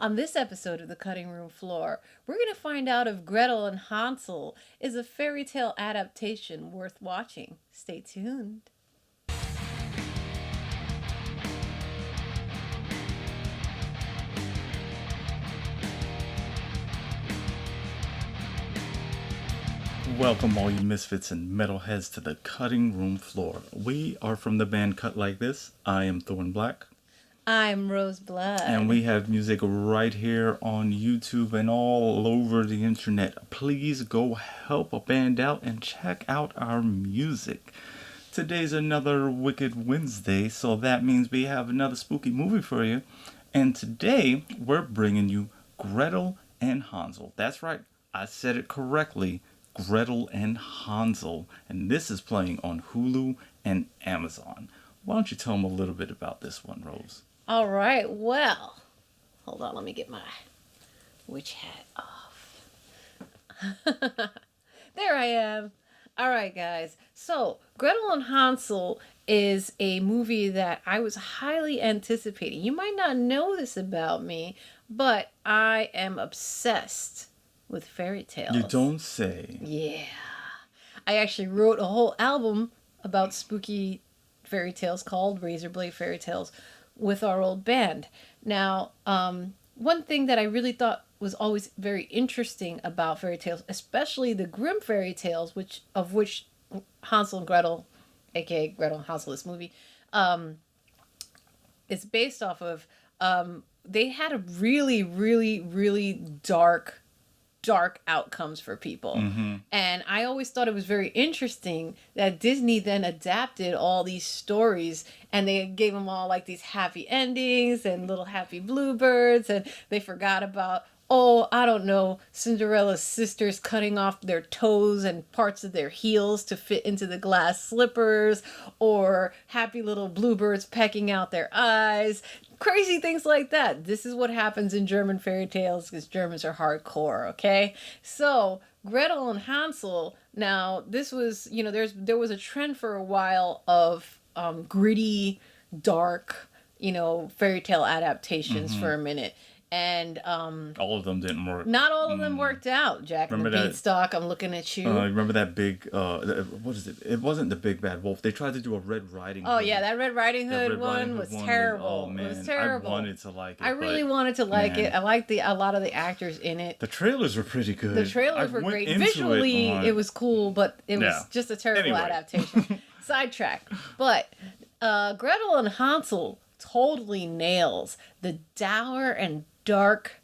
On this episode of The Cutting Room Floor, we're going to find out if Gretel and Hansel is a fairy tale adaptation worth watching. Stay tuned. Welcome all you misfits and metalheads to the cutting room floor. We are from the band Cut Like This. I am Thorn Black. I'm Rose Blood. And we have music right here on YouTube and all over the internet. Please go help a band out and check out our music. Today's another Wicked Wednesday, so that means we have another spooky movie for you. And today we're bringing you Gretel and Hansel. That's right, I said it correctly. Gretel and Hansel, and this is playing on Hulu and Amazon. Why don't you tell them a little bit about this one, Rose? All right, well, hold on, let me get my witch hat off. There I am. All right, guys. So, Gretel and Hansel is a movie that I was highly anticipating. You might not know this about me, but I am obsessed with fairy tales. You don't say. Yeah. I actually wrote a whole album about spooky fairy tales called Razorblade Fairy Tales with our old band. Now, one thing that I really thought was always very interesting about fairy tales, especially the Grimm fairy tales, which Hansel and Gretel, aka Gretel and Hansel, this movie, is based off of, they had a really, really, really dark outcomes for people. Mm-hmm. And I always thought it was very interesting that Disney then adapted all these stories and they gave them all like these happy endings and little happy bluebirds, and they forgot about, I don't know, Cinderella's sisters cutting off their toes and parts of their heels to fit into the glass slippers, or happy little bluebirds pecking out their eyes. Crazy things like that. This is what happens in German fairy tales because Germans are hardcore, okay? So, Gretel and Hansel, now, this was, there was a trend for a while of gritty, dark, fairy tale adaptations for a minute. And all of them didn't work. Not all of them worked out. Jack and the Beanstalk, I'm looking at you. Remember that big, what is it? It wasn't the Big Bad Wolf. They tried to do a Red Riding Hood. Oh, yeah, that Red Riding Hood one was terrible. Oh, man. It was terrible. I wanted to like it. I really wanted to like it. I liked a lot of the actors in it. The trailers were pretty good. The trailers were great. Visually, it was cool, but it was just a terrible adaptation. Sidetrack. But Gretel and Hansel totally nails the dour and dark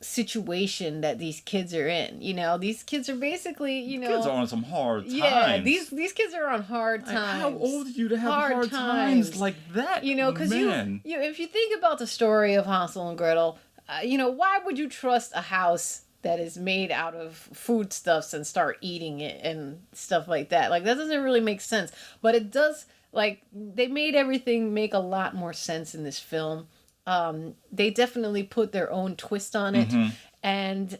situation that these kids are in. These kids are basically, kids are on some hard times. Yeah, these kids are on hard times. How old are you to have hard times like that? Because if you think about the story of Hansel and Gretel, why would you trust a house that is made out of foodstuffs and start eating it and stuff like that? Like, that doesn't really make sense. But it does, they made everything make a lot more sense in this film. They definitely put their own twist on it. Mm-hmm. And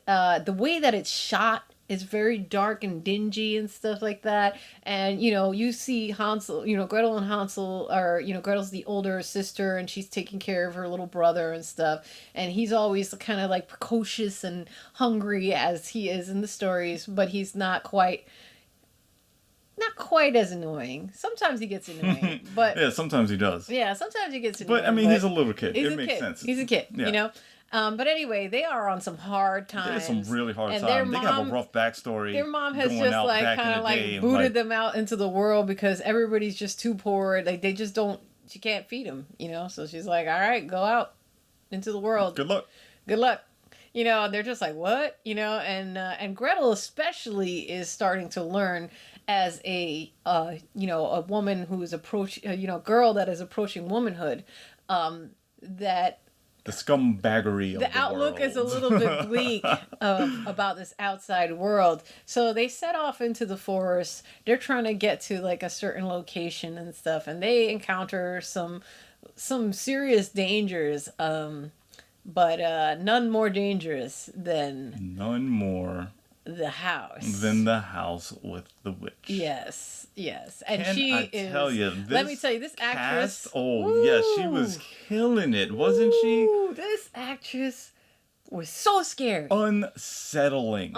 the way that it's shot is very dark and dingy and stuff like that. And, you see Hansel, Gretel and Hansel are, Gretel's the older sister and she's taking care of her little brother and stuff. And he's always kind of like precocious and hungry as he is in the stories, but he's not quite as annoying. Sometimes he gets annoying, but yeah, sometimes he does. Yeah, sometimes he gets annoying. But I mean, he's a little kid. It makes sense. He's a kid, yeah. But anyway, they are on some hard times. There's some really hard times. They have a rough backstory. Their mom has just kind of booted them out into the world because everybody's just too poor. Like, they just don't. She can't feed them, So she's like, all right, go out into the world. Good luck. They're just like, what? And Gretel especially is starting to learn as a woman who is girl that is approaching womanhood, that the scumbaggery of the outlook world. Is a little bit bleak about this outside world. So they set off into the forest. They're trying to get to like a certain location and stuff, and they encounter some serious dangers. But none more dangerous than the house with the witch. Yes. And let me tell you, this actress. Yes, she was killing it, wasn't she? This actress was so scary. Unsettling.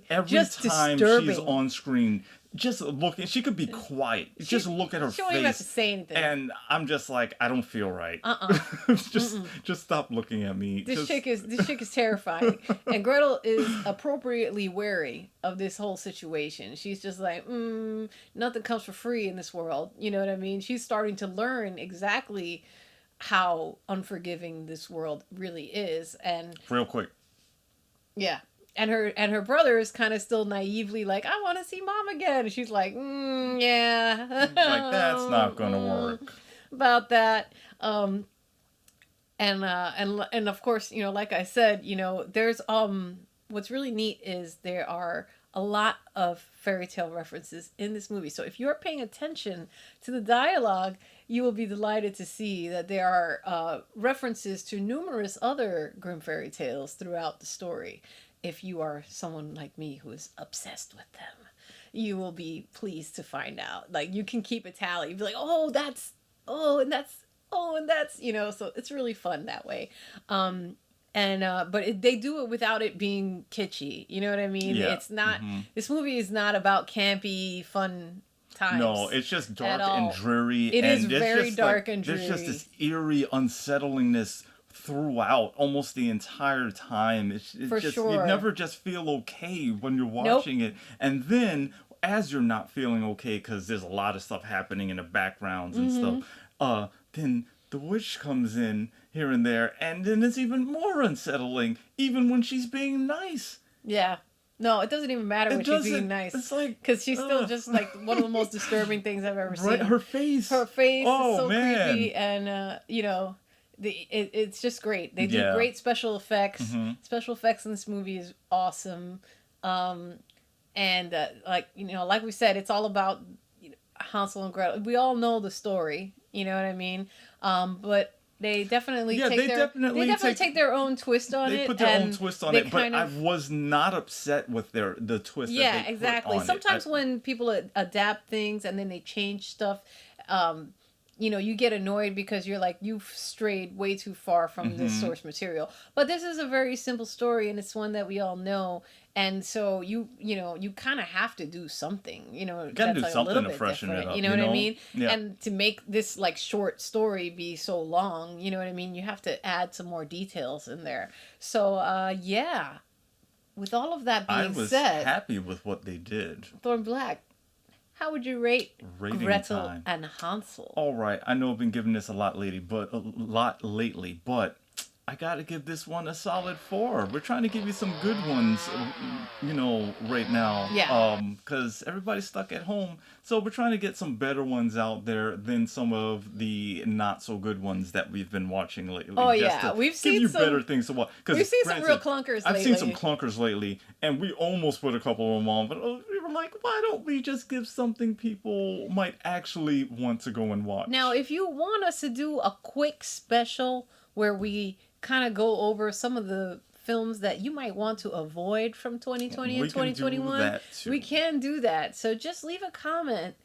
Every just time disturbing. she's on screen, just looking, she could be quiet. Just look at her she face. don't even have to say anything. And I'm just like, I don't feel right. Just stop looking at me. This chick is terrifying. And Gretel is appropriately wary of this whole situation. She's just like, nothing comes for free in this world. You know what I mean? She's starting to learn exactly how unforgiving this world really is. And real quick. Yeah. And her brother is kind of still naively like, I want to see mom again. And she's like, yeah. Like, that's not going to work. About that. And of course, you know, like I said, you know, there's, what's really neat is there are a lot of fairy tale references in this movie. So if you're paying attention to the dialogue, you will be delighted to see that there are references to numerous other Grimm fairy tales throughout the story. If you are someone like me who is obsessed with them, you will be pleased to find out. Like, you can keep a tally. You'll be like, and that's, you know, so it's really fun that way. But they do it without it being kitschy. You know what I mean? Yeah. It's not, this movie is not about campy, fun times. No, it's just dark and dreary. It is very dark and dreary. There's just this eerie unsettlingness throughout almost the entire time. It's For just, sure. You never just feel okay when you're watching it. And then, as you're not feeling okay, because there's a lot of stuff happening in the backgrounds and stuff, then the witch comes in here and there, and then it's even more unsettling, even when she's being nice. Yeah. No, it doesn't even matter when she's being nice. It's like, because she's still just like one of the most disturbing things I've ever seen. Right, her face. Her face is so creepy, and you know, it's just great. They do great special effects. Special effects in this movie is awesome. And like, you know, like we said, it's all about, you know, Hansel and Gretel. We all know the story. You know what I mean? But they definitely take their own twist on it. They put their own twist on it, but I was not upset with the twist. Yeah, that they exactly. Put on Sometimes when people adapt things and then they change stuff, you know, you get annoyed because you're like, you've strayed way too far from the source material. But this is a very simple story, and it's one that we all know. And so you know, you kind of have to do something, you know, gotta that's do like something a little to bit freshen different. it up, You know what I mean? Yeah. And to make this like short story be so long, you know what I mean? You have to add some more details in there. So yeah, with all of that being said, I was happy with what they did. Thorn Black, how would you rate Rating Gretel time. and Hansel? All right, I know I've been giving this a lot lately, but I gotta give this one a solid 4. We're trying to give you some good ones, you know, right now. Yeah. Because everybody's stuck at home, so we're trying to get some better ones out there than some of the not so good ones that we've been watching lately. Oh just yeah, to we've seen give you some better things to watch. We've seen some real clunkers lately. I've seen some clunkers lately, and we almost put a couple of them on, but we were like, why don't we just give something people might actually want to go and watch? Now, if you want us to do a quick special where we kind of go over some of the films that you might want to avoid from 2020 and 2021, we can do that. So just leave a comment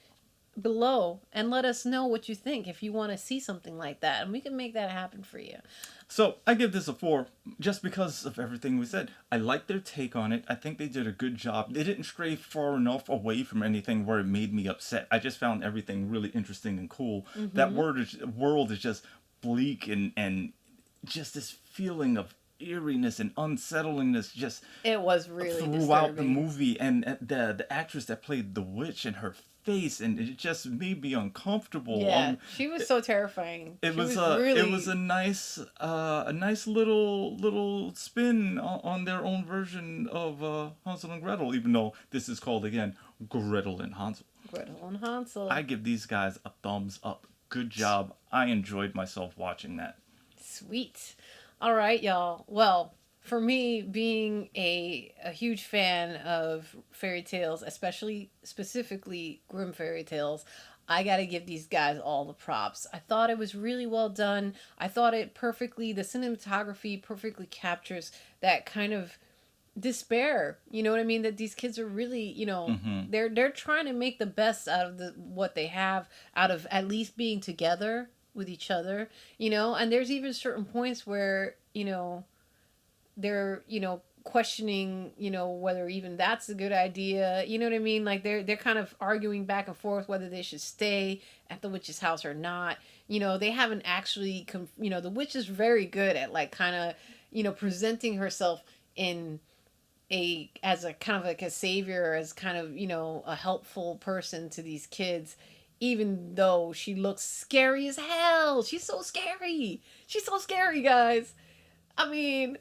below and let us know what you think if you want to see something like that, and we can make that happen for you. So I give this a 4 just because of everything we said. I like their take on it. I think they did a good job. They didn't stray far enough away from anything where it made me upset. I just found everything really interesting and cool. That world is just bleak and just this feeling of eeriness and unsettlingness just it was really throughout disturbing. the movie, and the actress that played the witch and her face, and it just made me uncomfortable. Yeah, she was so terrifying. It was a nice little spin on their own version of Hansel and Gretel, even though this is called again Gretel and Hansel. Gretel and Hansel. I give these guys a thumbs up. Good job. I enjoyed myself watching that. Sweet. All right, y'all. Well, for me, being a huge fan of fairy tales, specifically Grimm fairy tales, I got to give these guys all the props. I thought it was really well done. I thought the cinematography perfectly captures that kind of despair, you know what I mean, that these kids are really, you know, they're trying to make the best out of what they have, out of at least being together with each other, you know. And there's even certain points where, you know, they're questioning whether even that's a good idea. You know what I mean? Like they're kind of arguing back and forth whether they should stay at the witch's house or not. They haven't actually the witch is very good at like kind of presenting herself in as a kind of like a savior, as kind of a helpful person to these kids, even though she looks scary as hell. She's so scary, guys. I mean,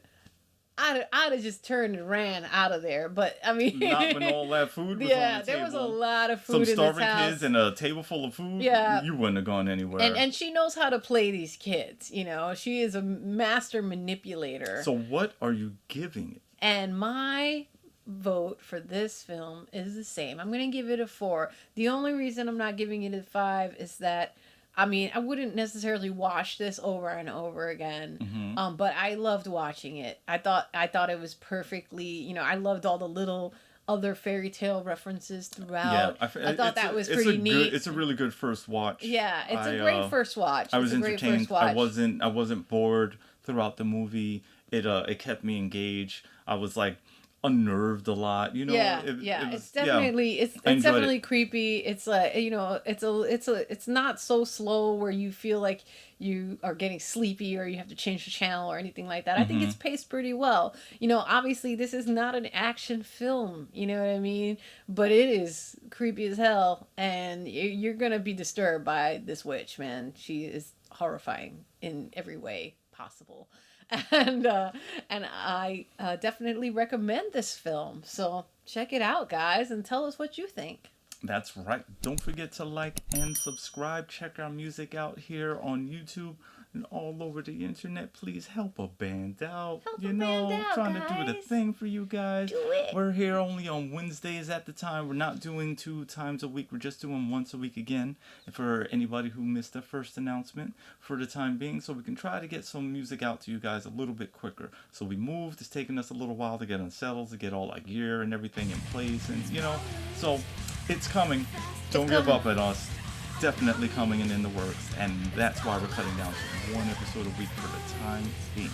I'd have just turned and ran out of there, but I mean, not when all that food was on the table. There was a lot of food. Some starving kids and a table full of food. Yeah, you wouldn't have gone anywhere. And she knows how to play these kids. She is a master manipulator. So what are you giving it? And my vote for this film is the same. I'm going to give it a 4. The only reason I'm not giving it a 5 is that, I mean, I wouldn't necessarily watch this over and over again. Mm-hmm. But I loved watching it. I thought it was perfectly, I loved all the little other fairy tale references throughout. Yeah, I thought that was pretty neat. It's a really good first watch. Yeah, it's a great first watch. I was entertained. I wasn't bored throughout the movie. It kept me engaged. I was like unnerved a lot, it's definitely creepy. It's like it's not so slow where you feel like you are getting sleepy or you have to change the channel or anything like that. I think it's paced pretty well. Obviously this is not an action film, you know what I mean, but it is creepy as hell, and you're gonna be disturbed by this witch, man. She is horrifying in every way possible. And I definitely recommend this film. So check it out, guys, and tell us what you think. That's right. Don't forget to like and subscribe. Check our music out here on YouTube and all over the internet. Please help a band out. Trying to do the thing for you guys. Do it. We're here only on Wednesdays at the time. We're not doing 2 times a week. We're just doing once a week again. For anybody who missed the first announcement, for the time being, so we can try to get some music out to you guys a little bit quicker. So we moved. It's taken us a little while to get unsettled, to get all our gear and everything in place, and so. It's coming. Don't give up at us. Definitely coming and in the works. And that's why we're cutting down to 1 episode a week for the time being.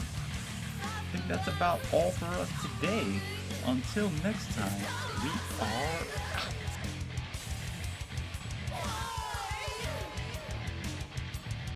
I think that's about all for us today. Until next time, we are out.